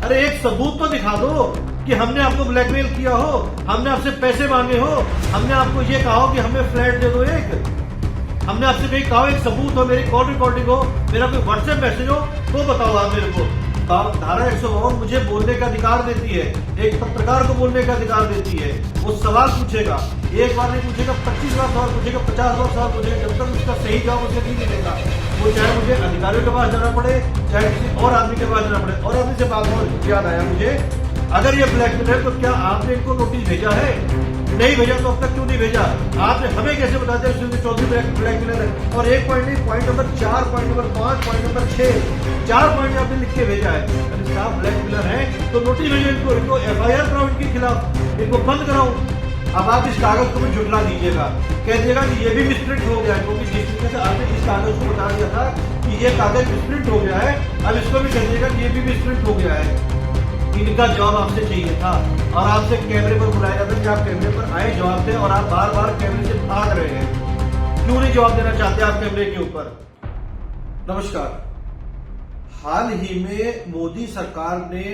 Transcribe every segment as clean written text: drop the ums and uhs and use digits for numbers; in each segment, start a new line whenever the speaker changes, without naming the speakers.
अरे एक सबूत तो दिखा दो कि हमने आपको ब्लैकमेल किया हो, हमने आपसे पैसे मांगे हो, हमने आपको ये कहा हो कि हमें फ्लैट दे दो एक, हमने आपसे कहीं कहा हो एक सबूत हो, मेरी कॉल रिकॉर्डिंग हो, मेरा कोई व्हाट्सएप मैसेज हो, तो बताओ आप मेरे को। धारा 152 मुझे बोलने का अधिकार देती है, एक पत्रकार को बोलने का अधिकार देती है। वो सवाल पूछेगा, एक बार नहीं पूछेगा, 25 बार सवाल पूछेगा, 50 बार सवाल पूछेगा, जब तक उसका सही जवाब उसे नहीं मिलेगा, वो चाहे मुझे अधिकारियों के पास जाना पड़े, चाहे किसी और आदमी के पास जाना पड़े। और आदमी से बात और याद आया मुझे, अगर ये ब्लैकमेल है तो क्या आपने इनको नोटिस भेजा है? नहीं भेजा तो अब तक क्यों नहीं भेजा? आपने हमें कैसे बता दिया सुनील चौधरी ब्लैकमेलर है? और एक पॉइंट नहीं, point number 4, point number 5, point number 6, 4 point आपने लिख के भेजा है। अरे साहब ब्लैकमेलर है तो नोटिस भेजो इनको FIR कराओ इनके खिलाफ, इनको बंद कराओ। अब आप इस कागज को भी झुठला दीजिएगा, कह दिएगा कि ये भी मिसप्रिंट हो गया है, क्योंकि जिस तरीके से आपने इस कागज को बता दिया था कि ये कागज मिसप्रिंट हो गया है, अब इसको भी कह दिएगा कि ये भी मिसप्रिंट हो गया है। इनका जवाब आपसे चाहिए था और आपसे कैमरे पर बुलाया जाता कि आप कैमरे पर आए जवाब दें, और आप बार बार कैमरे से भाग रहे हैं। क्यों नहीं जवाब देना चाहते आप कैमरे के ऊपर? नमस्कार। हाल ही में मोदी सरकार ने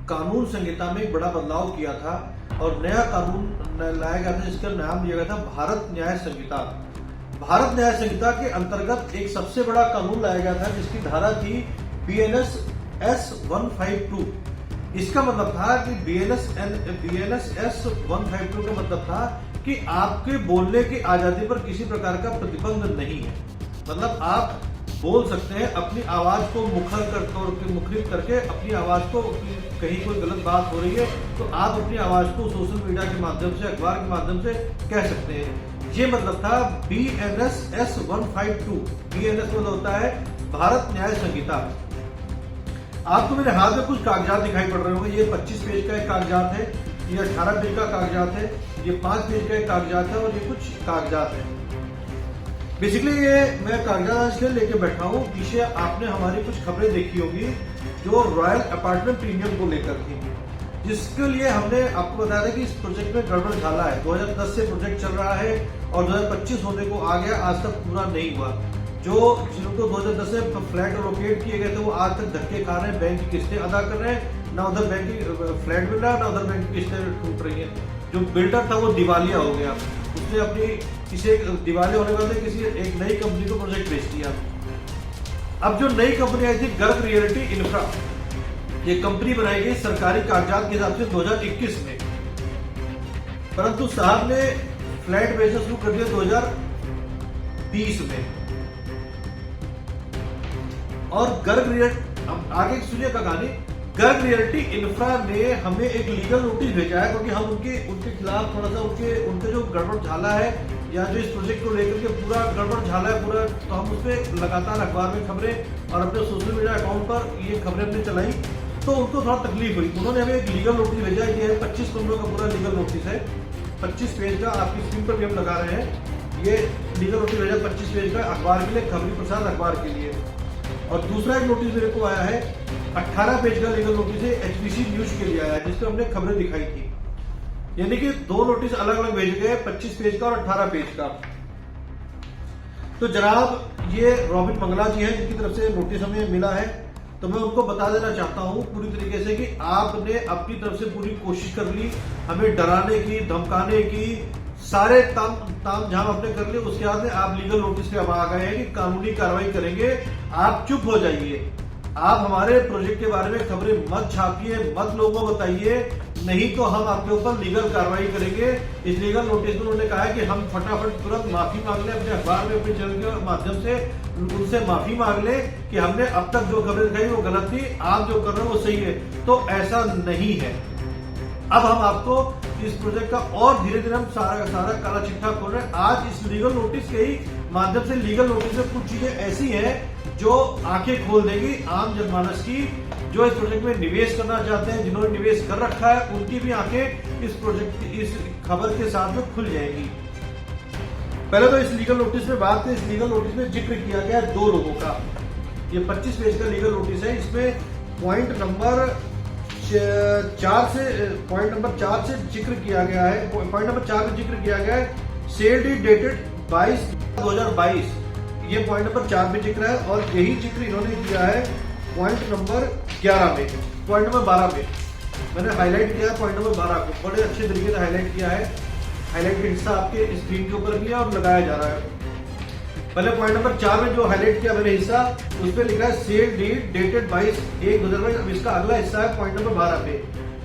कानून संहिता में एक बड़ा बदलाव किया था और नया कानून लाया गया था जिसका नाम दिया गया था भारत न्याय संहिता। भारत न्याय संहिता के अंतर्गत एक सबसे बड़ा कानून लाया गया था जिसकी धारा थी BNS 152। इसका मतलब था कि BNS 152 का मतलब था कि आपके बोलने की आजादी पर किसी प्रकार का प्रतिबंध नहीं है। मतलब आप बोल सकते हैं, अपनी आवाज को मुखरित करके अपनी आवाज को, कहीं कोई गलत बात हो रही है तो आप अपनी आवाज को सोशल मीडिया के माध्यम से, अखबार के माध्यम से कह सकते हैं। ये मतलब था BNS 152। BNS मतलब होता है भारत न्याय संहिता। आपको मेरे हाथ में कुछ कागजात दिखाई पड़ रहे होंगे। ये 25 पेज का एक कागजात है, ये 18 पेज का कागजात है, ये 5 पेज का एक कागजात है और ये कुछ कागजात है। बेसिकली ये मैं कागजात इसलिए लेके बैठा हूँ, पीछे आपने हमारी कुछ खबरें देखी होगी जो रॉयल अपार्टमेंट प्रीमियम को लेकर थी, जिसके लिए हमने आपको बताया था कि इस प्रोजेक्ट में गड़बड़ झाला है। 2010 से प्रोजेक्ट चल रहा है और 2025 होने को आ गया, आज तक पूरा नहीं हुआ। जिनको 2010 से फ्लैट लोकेट किए गए थे वो आज तक धक्के खा रहे हैं, बैंक की किस्तें अदा कर रहे हैं, ना उधर बैंक की फ्लैट मिल रहा है, ना उधर बैंक की किस्तें टूट रही है। जो बिल्डर था वो दिवालिया हो गया, उसने अपनी किसी दिवालिया होने वाले किसी एक नई कंपनी को प्रोजेक्ट बेच दिया। अब जो नई कंपनी आई थी गर्ग रियल्टी इंफ्रा, ये कंपनी बनाई गई सरकारी कागजात के हिसाब से 2021 में, परंतु साहब ने फ्लैट बेचना शुरू कर दिया 2020 में। और गर्ग रियल्टी, आगे सुनिए का कहानी, गर्ग रियल्टी इंफ्रा ने हमें एक लीगल नोटिस भेजा है क्योंकि हम उनके खिलाफ थोड़ा सा उनके जो गड़बड़ झाला है या जो इस प्रोजेक्ट को लेकर के पूरा गड़बड़ झाला है पूरा, तो हम उस पर लगातार अखबार में खबरें और अपने सोशल मीडिया अकाउंट पर ये खबरें हमने चलाई, तो उनको थोड़ा तकलीफ हुई। उन्होंने हमें एक लीगल नोटिस भेजा है, ये 25 पन्नों का पूरा लीगल नोटिस है, 25 पेज का, आपकी स्क्रीन पर भी हम लगा रहे हैं। ये लीगल नोटिस भेजा 25 पेज का अखबार के लिए, खबरी प्रसाद अखबार के लिए। और दूसरा एक नोटिस मेरे को आया है 18 पेज का लीगल नोटिस है, HPC न्यूज के लिए आया है, जिसमें हमने खबरें दिखाई थी। यानी कि 2 नोटिस अलग अलग भेजे गए, 25 पेज का और 18 पेज का। तो जनाब ये रॉबिन मंगला जी हैं जिनकी तरफ से नोटिस हमें मिला है, तो मैं उनको बता देना चाहता हूं पूरी तरीके से कि आपने अपनी तरफ से पूरी कोशिश कर ली हमें डराने की, धमकाने की, सारे ताम झाम अपने कर लिए। उसके बाद में आप लीगल नोटिस पे अब आ गए हैं कि कानूनी कार्रवाई करेंगे। आप चुप हो जाइए, आप हमारे प्रोजेक्ट के बारे में खबरें मत छापिए, मत लोगों को बताइए, नहीं तो हम आपके ऊपर लीगल कार्रवाई करेंगे। इस लीगल नोटिस में उन्होंने कहा है कि हम फटाफट तुरंत माफी मांग लें, अपने अखबार में अपने चैनल के माध्यम से उनसे माफी मांग लें कि हमने अब तक जो खबरें दिखाई वो गलत थी, आप जो कर रहे हो वो सही है। तो ऐसा नहीं है। अब हम आपको इस प्रोजेक्ट का और धीरे धीरे हम सारा काला चिट्ठा खोल रहे हैं। आज इस लीगल नोटिस के ही माध्यम से, लीगल नोटिस में कुछ चीजें ऐसी हैं जो आंखें खोल देगी आम जनमानस की, जो इस प्रोजेक्ट में निवेश करना चाहते हैं, जिन्होंने निवेश कर रखा है उनकी भी आंखें इस प्रोजेक्ट, इस खबर के साथ में खुल जाएगी। पहले तो इस लीगल नोटिस में बात है, इस लीगल नोटिस में जिक्र किया गया है 2 लोगों का। ये 25 पेज का लीगल नोटिस है, इसमें पॉइंट नंबर 4 से जिक्र किया गया है, पॉइंट नंबर 4 में जिक्र किया गया है सेल डीड डेटेड 22/2022, ये पॉइंट नंबर 4 में जिक्र है। और यही जिक्र इन्होंने किया है पॉइंट नंबर 11 में। पॉइंट नंबर 12 पे मैंने हाईलाइट किया है, पॉइंट नंबर 12 को बड़े अच्छे तरीके से हाईलाइट किया है। हाईलाइट का हिस्सा आपके स्क्रीन के ऊपर भी है और लगाया जा रहा है। पहले पॉइंट नंबर 4 में जो हाईलाइट किया मैंने हिस्सा, उस पर लिखा है सेल डीड डेटेड 22/1/2022। अब इसका अगला हिस्सा है पॉइंट नंबर 12 पे।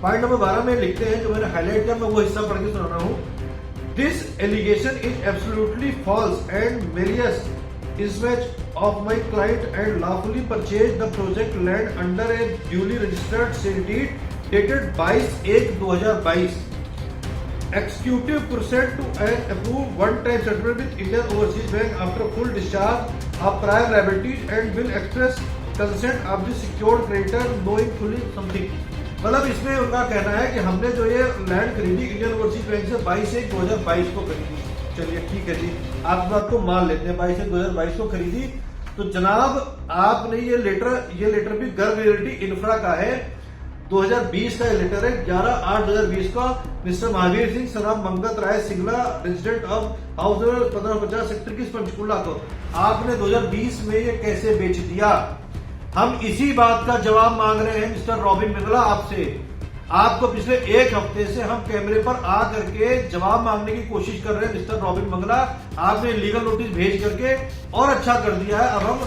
पॉइंट नंबर 12 में लिखते हैं, जो मैंने हाईलाइट किया मैं वो हिस्सा पढ़ के सुना रहा हूँ। This allegation is absolutely false and malicious mismatch of my client and lawfully purchased the project land under a duly registered sale deed dated 22/1/2022. Executive proceed to an approved one-time settlement with Indian Overseas Bank after full discharge of prior liabilities and will express consent of the secured creditor knowing fully something। मतलब इसमें उनका कहना है कि हमने जो ये land खरीदी इंडियन ओवरसीज बैंक से 22/1/2022 को खरीदी। चलिए ठीक है जी, आप बात को मान लेते हैं 22/2022 को खरीदी। तो जनाब आपने ये लेटर भी गर्व रियल्टी इंफ्रा का है, 2020 का ये लेटर है, 11/8/2020 का। मिस्टर महावीर सिंह सनाम Mangat Rai Singla resident of house number 1550 sector 21 Panchkula को आपने 2020 में ये कैसे बेच दिया? हम इसी बात का जवाब मांग रहे हैं मिस्टर रॉबिन मंगला आपसे। आपको पिछले एक हफ्ते से हम कैमरे पर आ करके जवाब मांगने की कोशिश कर रहे हैं मिस्टर रॉबिन मंगला। आपने लीगल नोटिस भेज करके और अच्छा कर दिया है। अब हम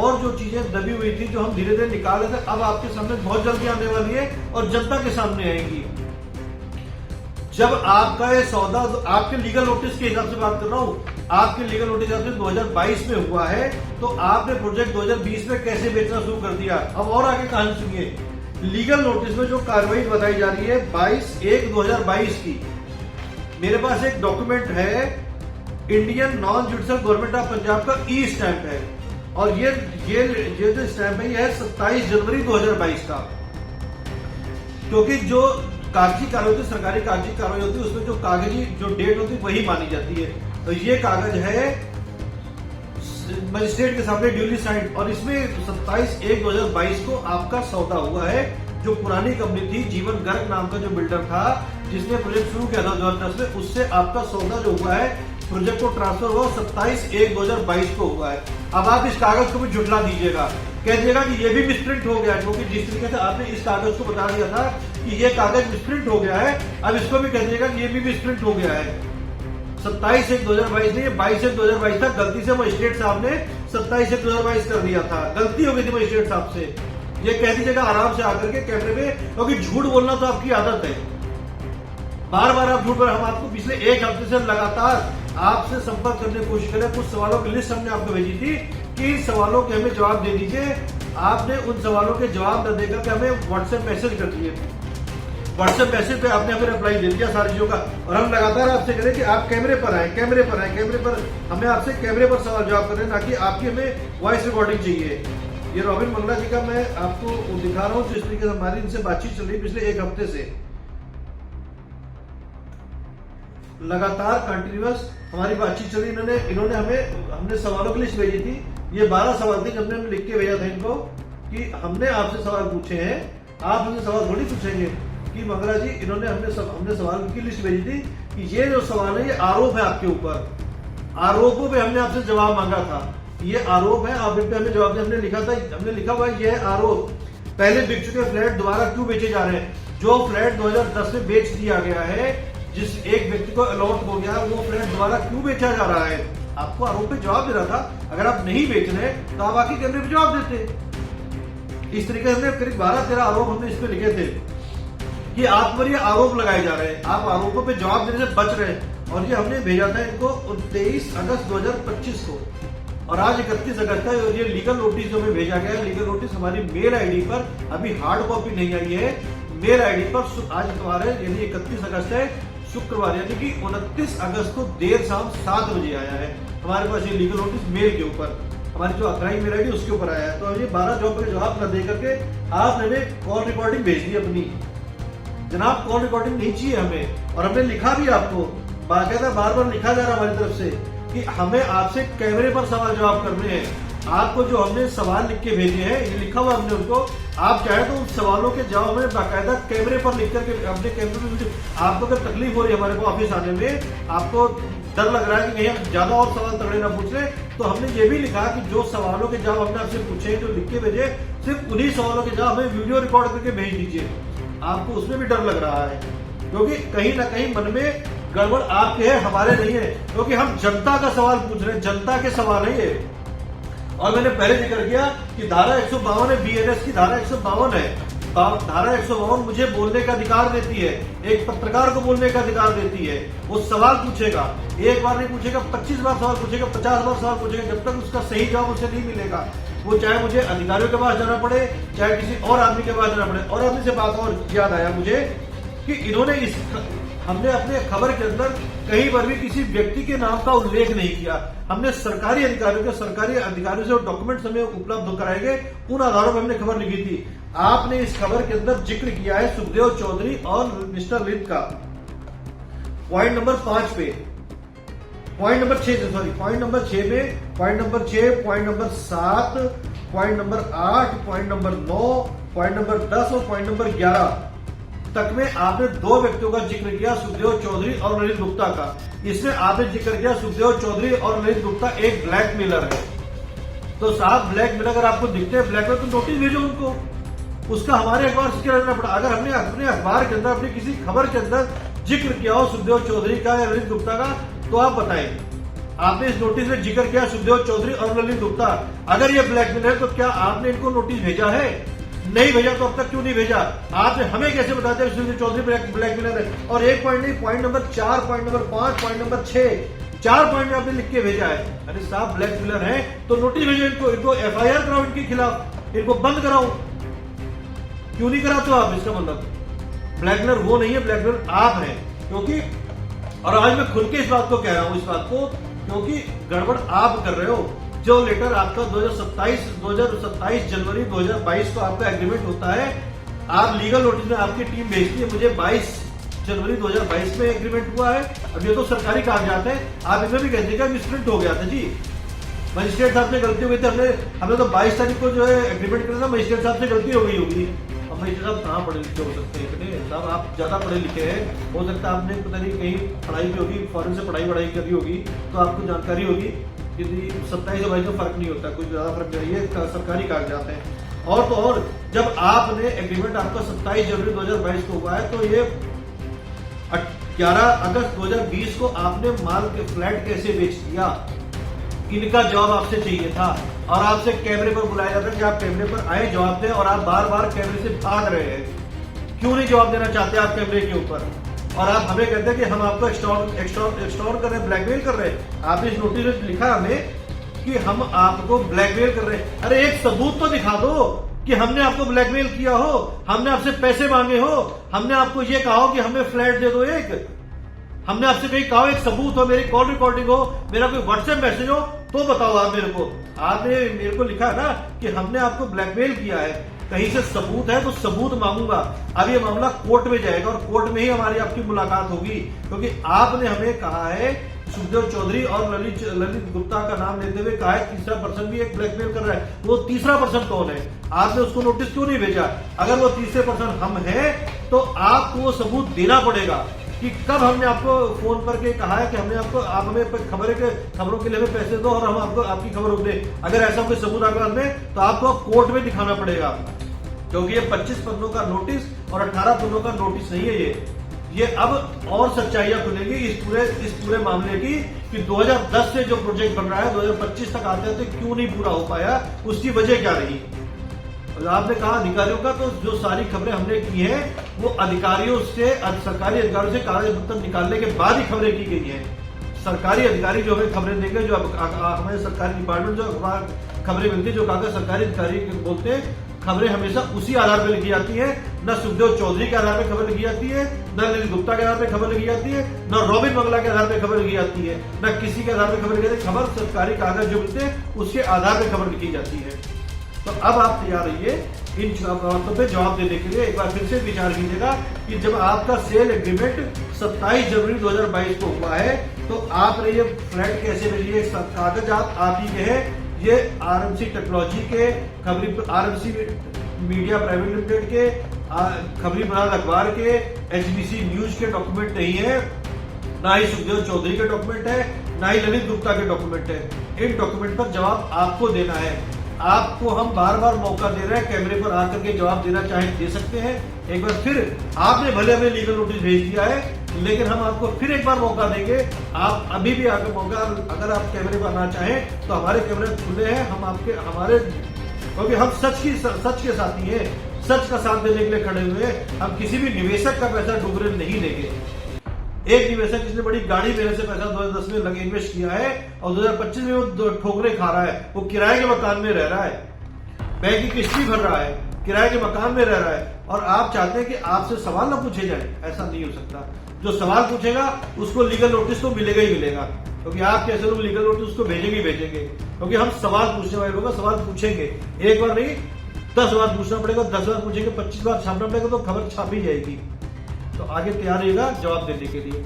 और जो चीजें दबी हुई थी जो हम धीरे धीरे निकाल रहे थे, अब आपके सामने बहुत जल्दी आने वाली है और जनता के सामने आएंगी। जब आपका ये सौदा आपके लीगल नोटिस के हिसाब से बात कर रहा हूं, आपके लीगल नोटिस आपसे 2022 में हुआ है, तो आपने प्रोजेक्ट 2020 में कैसे बेचना शुरू कर दिया? अब और आगे कहानी सुनिए। लीगल नोटिस में जो कार्रवाई बताई जा रही है 22/1/2022 की, मेरे पास एक डॉक्यूमेंट है, Indian non judicial government of Punjab का ई स्टैंप है और ये जो स्टैंप है ये है 27 जनवरी 2022 का। क्योंकि जो कागजी कार्रवाई होती है, सरकारी कागजी कार्रवाई होती है, उसमें जो कागजी जो डेट होती है वही मानी जाती है। तो ये कागज है मजिस्ट्रेट के सामने ड्यूली साइंड और इसमें 27/1/2022 को आपका सौदा हुआ है। जो पुरानी कंपनी थी जीवन गर्ग नाम का जो बिल्डर था जिसने प्रोजेक्ट शुरू किया था 2010 में, उससे आपका सौदा जो हुआ है प्रोजेक्ट को ट्रांसफर हुआ 27/1/2022 को हुआ है। अब आप इस कागज को भी झुठला दीजिएगा, कह दीजिएगा कि ये भी मिसप्रिंट हो गया है, क्योंकि जिस तरीके से आपने इस कागज को बता दिया था कि ये कागज मिसप्रिंट हो गया है, अब इसको भी कह दीजिएगा कि ये भी मिसप्रिंट हो गया है। 27/1/2022 नहीं, 22/1/2022 था। गलती से मजिस्ट्रेट साहब ने 27/1/2022 कर दिया था, गलती हो गई थी मजिस्ट्रेट साहब से। ये कह दीजिएगा आराम से आकर के कैमरे में, क्योंकि झूठ बोलना तो आपकी आदत है, बार बार आप झूठ बोल। हम आपको पिछले एक हफ्ते से लगातार आपसे संपर्क करने की कोशिश करें, कुछ सवालों की लिस्ट हमने आपको भेजी थी कि इन सवालों के हमें जवाब दे दीजिए। आपने उन सवालों के जवाब न देकर के हमें व्हाट्सएप मैसेज कर दिए, व्हाट्सएप मैसेज पे आपने हमें रिप्लाई दे दिया सारी चीजों का। और हम लगातार आपसे कह रहे हैं कि आप कैमरे पर आए, कैमरे पर आए, कैमरे पर हमें आपसे कैमरे पर सवाल जवाब कर रहे हैं, ना कि आपकी हमें वॉइस रिकॉर्डिंग चाहिए। ये रॉबिन मंगला जी का मैं आपको दिखा रहा हूँ जिस तरीके से हमारी इनसे बातचीत चल रही है पिछले एक हफ्ते से। लगातार कंटिन्यूअस हमारी बातचीत चल रही। इन्होंने हमने सवालों की लिस्ट भेजी थी। ये 12 सवाल थे, जब हमने लिख के भेजा था इनको कि हमने आपसे सवाल पूछे हैं, आप हमसे सवाल थोड़ी पूछेंगे कि मंगला जी इन्होंने हमने सवाल की लिस्ट भेजी थी कि ये जो सवाल है ये आरोप है आपके ऊपर, आरोपों पे हमने आपसे जवाब मांगा था, ये आरोप है, आप इन पे हमें जवाब दें। हमने लिखा था, हमने लिखा हुआ है ये आरोप, पहले बिक चुके फ्लैट दोबारा क्यों बेचे जा रहे हैं? जो फ्लैट 2010 में बेच दिया गया है, जिस एक व्यक्ति को अलॉट हो गया, वो फ्लैट दोबारा क्यों बेचा जा रहा है? आपको आरोप पे जवाब दे रहा था। अगर आप नहीं बेच रहे तो आप आके कैमरे पे जवाब देते। इस तरीके से करीब 12-13 आरोप हमने इस पे लिखे थे कि आप पर ये आरोप लगाए जा रहे हैं, आप आरोपों पे जवाब देने से बच रहे हैं। और ये हमने भेजा था इनको 23 अगस्त 2025 को और आज 31 अगस्त है। और ये लीगल नोटिस जो हमें भेजा गया है, लीगल नोटिस हमारी मेल आईडी पर, अभी हार्ड कॉपी नहीं आई है, मेल आईडी पर आज तुम्हारे यानी 31 अगस्त है, शुक्रवार यानी कि 29 अगस्त को देर शाम 7 बजे आया है हमारे पास ये लीगल नोटिस मेल के ऊपर, हमारी जो अप्लाई मेल आईडी उसके ऊपर आया है। तो ये 12 जॉब के जवाब न दे करके आपने हमें कॉल रिकॉर्डिंग भेज दी अपनी। जनाब कॉल रिकॉर्डिंग नहीं चाहिए हमें, और हमने लिखा भी आपको बाकायदा, बार बार लिखा जा रहा हमारी तरफ से कि हमें आपसे कैमरे पर सवाल जवाब करने हैं। आपको जो हमने सवाल लिख के भेजे हैं, ये लिखा हुआ हमने उनको, आप चाहे तो उन सवालों के जवाब हमें बाकायदा कैमरे पर लिख करके अपने कैमरे में, आपको अगर तकलीफ हो रही है हमारे को ऑफिस आने में, आपको डर लग रहा है कि कहीं हम ज्यादा और सवाल तगड़े ना पूछ ले, तो हमने ये भी लिखा कि जो सवालों के जवाब हमने आपसे पूछे, जो लिख के भेजे, सिर्फ उन्हीं सवालों के जवाब हमें वीडियो रिकॉर्ड करके भेज दीजिए। आपको उसमें भी डर लग रहा है, क्योंकि कहीं ना कहीं मन में गड़बड़ आपके है, हमारे नहीं है, क्योंकि हम जनता का सवाल पूछ रहे हैं, जनता के सवाल है ये। और मैंने पहले जिक्र किया कि धारा 152 है, बीएनएस की धारा 152 है। धारा 152 मुझे बोलने का अधिकार देती है, एक पत्रकार को बोलने का अधिकार देती है। वो सवाल पूछेगा, एक बार नहीं पूछेगा, 25 बार सवाल पूछेगा, 50 बार सवाल पूछेगा, जब तक उसका सही जवाब उसे नहीं मिलेगा, वो चाहे मुझे अधिकारियों के पास जाना पड़े, चाहे किसी और आदमी के पास जाना पड़े। और आदमी से बात और याद आया मुझे कि इन्होंने हमने अपने खबर के अंदर कहीं पर भी किसी व्यक्ति के नाम का उल्लेख नहीं किया। हमने सरकारी अधिकारियों से डॉक्यूमेंट्स हमें उपलब्ध कराएंगे, उन आधारों पर हमने खबर लिखी थी। आपने इस खबर के अंदर जिक्र किया है सुखदेव चौधरी और मिस्टर लित का। पॉइंट नंबर 5 पे, point number 6 sorry, point number 6 में, point number 6, point number 7, point number 8, point number 9, point number 10 और पॉइंट नंबर 11 तक में आपने 2 व्यक्तियों का जिक्र किया, सुखदेव चौधरी और ललित गुप्ता का। इसमें आपने जिक्र किया सुखदेव चौधरी और ललित गुप्ता एक ब्लैकमेलर है। तो साहब ब्लैकमेलर अगर आपको दिखते हैं ब्लैकमेलर, तो नोटिस भेजो उनको, उसका हमारे अखबार से क्या लेना पड़ा। अगर हमने अपने अखबार के अंदर, अपनी किसी खबर के अंदर जिक्र किया हो सुखदेव चौधरी का या ललित गुप्ता का, तो आप बताएं। आपने इस नोटिस में जिक्र किया सुखदेव चौधरी और ललित गुप्ता, अगर ये ब्लैकमेलर, तो क्या आपने इनको नोटिस भेजा है? नहीं भेजा तो अब तक क्यों नहीं भेजा? आपने हमें कैसे बताते हैं सुखदेव चौधरी ब्लैकमेलर है? और एक पॉइंट नहीं, point number 4, point number 5, point number 6, 4 point में आपने लिख के भेजा है। अरे साहब ब्लैकमेलर है तो नोटिस भेजो इनको एफआईआर कराओ इनके खिलाफ, इनको बंद कराओ। क्यों नहीं कराते हो आप? इसका मतलब ब्लैकमेलर वो नहीं है, ब्लैकमेलर आप हैं। क्योंकि और आज मैं खुल के इस बात को कह रहा हूं, इस बात को, क्योंकि गड़बड़ आप कर रहे हो। जो लेटर आपका 2027 जनवरी 2022 को आपका एग्रीमेंट होता है, आप लीगल नोटिस में आपकी टीम भेजती है मुझे 22 जनवरी 2022 में एग्रीमेंट हुआ है। अब ये तो सरकारी कागजात है, आप इसमें भी कहते हैं मिसप्रिंट हो गया था जी, मजिस्ट्रेट साहब से गलती हुई थी, हमने तो 22 तारीख को जो है एग्रीमेंट करा था, मजिस्ट्रेट साहब से गलती हो गई होगी। अब मजिस्ट्रेट साहब कहाँ पढ़े लिखे हो सकते हैं इतने साहब, आप ज्यादा पढ़े लिखे हैं, हो सकता है आपने पता नहीं कहीं पढ़ाई की होगी, फॉरेन से पढ़ाई करी होगी, तो आपको जानकारी होगी कि 27 और 22 में फर्क नहीं होता, कुछ ज्यादा फर्क नहीं है, सरकारी कागजात है। और तो और जब आपने एग्रीमेंट आपका 27 जनवरी 2022 को हुआ है, तो ये 11 अगस्त 2020 को आपने माल के फ्लैट कैसे बेच दिया, इनका जवाब आपसे चाहिए था। और आपसे कैमरे पर बुलाया जाता है कि आप कैमरे पर आए जवाब दें, और आप बार बार कैमरे से भाग रहे हैं। क्यों नहीं जवाब देना चाहते आप कैमरे के ऊपर? और आप हमें कहते हैं कि हम आपको एक्सटॉर्ट कर रहे हैं, ब्लैकमेल कर रहे हैं। आपने इस नोटिस में लिखा हमें कि हम आपको ब्लैकमेल कर रहे हैं। अरे एक सबूत तो दिखा दो कि हमने आपको ब्लैकमेल किया हो, हमने आपसे पैसे मांगे हो, हमने आपको ये कहा हो कि हमें फ्लैट दे दो एक, हमने आपसे कहीं कहा एक सबूत हो, मेरी कॉल रिकॉर्डिंग हो, मेरा कोई व्हाट्सएप मैसेज हो, तो बताओ आप मेरे को। आपने मेरे को लिखा है ना कि हमने आपको ब्लैकमेल किया है, कहीं से सबूत है तो सबूत मांगूंगा। अब ये मामला कोर्ट में जाएगा और कोर्ट में ही हमारी आपकी मुलाकात होगी, क्योंकि आपने हमें कहा है सुखदेव चौधरी और ललित गुप्ता का नाम लेते हुए कहा है तीसरा पर्सन भी एक ब्लैकमेल कर रहा है। वो तीसरा पर्सन कौन है? आपने उसको नोटिस क्यों नहीं भेजा? अगर वो तीसरे पर्सन हम हैं तो आपको वो सबूत देना पड़ेगा कि कब हमने आपको फोन करके कहा है कि हमने आपको, आप हमें खबरों के लिए हमें पैसे दो और हम आपको आपकी खबर रोक दें। अगर ऐसा कोई सबूत अगर हमें, तो आपको कोर्ट में दिखाना पड़ेगा, क्योंकि ये 25 पन्नों का नोटिस और 18 पन्नों का नोटिस नहीं है ये अब और सच्चाइयां खुलेंगी इस पूरे मामले की कि 2010 से जो प्रोजेक्ट बन रहा है 2025 तक आते थे क्यों नहीं पूरा हो पाया, उसकी वजह क्या रही। आपने कहा अधिकारियों का, तो जो सारी खबरें हमने की हैं वो अधिकारियों से, सरकारी अधिकारियों से कागज पत्र निकालने के बाद ही खबरें की गई हैं। सरकारी अधिकारी जो हमें खबरें देंगे, जो हमारे सरकारी डिपार्टमेंट जो अखबार खबरें मिलती है, जो कागज सरकारी अधिकारी बोलते हैं, खबरें हमेशा उसी आधार पर लिखी जाती है। न सुखदेव चौधरी के आधार पर खबर लिखी जाती है, न ललित गुप्ता के आधार पर खबर लिखी जाती है, न रॉबिन मंगला के आधार पर खबर लिखी जाती है, न किसी के आधार पर खबर लिखी जाती है। खबर सरकारी कागज जो मिलते हैं उसके आधार पर खबर लिखी जाती है। तो अब आप तैयार रहिए इन बातों पे जवाब देने के लिए। एक बार फिर से विचार कीजिएगा कि जब आपका सेल एग्रीमेंट 27 जनवरी 2022 को हुआ है, तो आपने ये फ्लैट कैसे भेजी? कागज आप ही के हैं, ये आरएमसी टेक्नोलॉजी के खबरी, आरएमसी मीडिया प्राइवेट लिमिटेड के, खबरी बराद अखबार के, एचबीसी न्यूज के डॉक्यूमेंट नहीं है, ना ही सुखदेव चौधरी के डॉक्यूमेंट है, ना ही ललित गुप्ता के डॉक्यूमेंट है। इन डॉक्यूमेंट पर जवाब आपको देना है। आपको हम बार बार मौका दे रहे हैं, कैमरे पर आकर के जवाब देना चाहे दे सकते हैं। एक बार फिर आपने भले हमें लीगल नोटिस भेज दिया है, लेकिन हम आपको फिर एक बार मौका देंगे। आप अभी भी आकर मौका, अगर आप कैमरे पर आना चाहें तो हमारे कैमरे खुले हैं। हम आपके हमारे, क्योंकि हम सच के साथी हैं, सच का साथ देने के लिए खड़े हुए हैं। हम किसी भी निवेशक का पैसा डूबने नहीं देंगे। एक निवेशक जिसने बड़ी गाड़ी मेरे से पैसा 2010 में लगे इन्वेस्ट किया है और 2025 में वो ठोकरे खा रहा है, वो किराए के मकान में रह रहा है, बैंक की किस्त भी भर रहा है, किराए के मकान में रह रहा है, और आप चाहते हैं कि आपसे सवाल ना पूछे जाए। ऐसा नहीं हो सकता। जो सवाल पूछेगा उसको लीगल नोटिस तो मिलेगा ही मिलेगा, क्योंकि आप कैसे लोग लीगल नोटिस उसको भेजेंगे, क्योंकि हम सवाल पूछने वाले लोग सवाल पूछेंगे। एक बार नहीं 10 बार पूछना पड़ेगा, 10 बार पूछेंगे, 25 बार छापना पड़ेगा, तो खबर छापी जाएगी। तो आगे तैयार रहिएगा जवाब देने के लिए।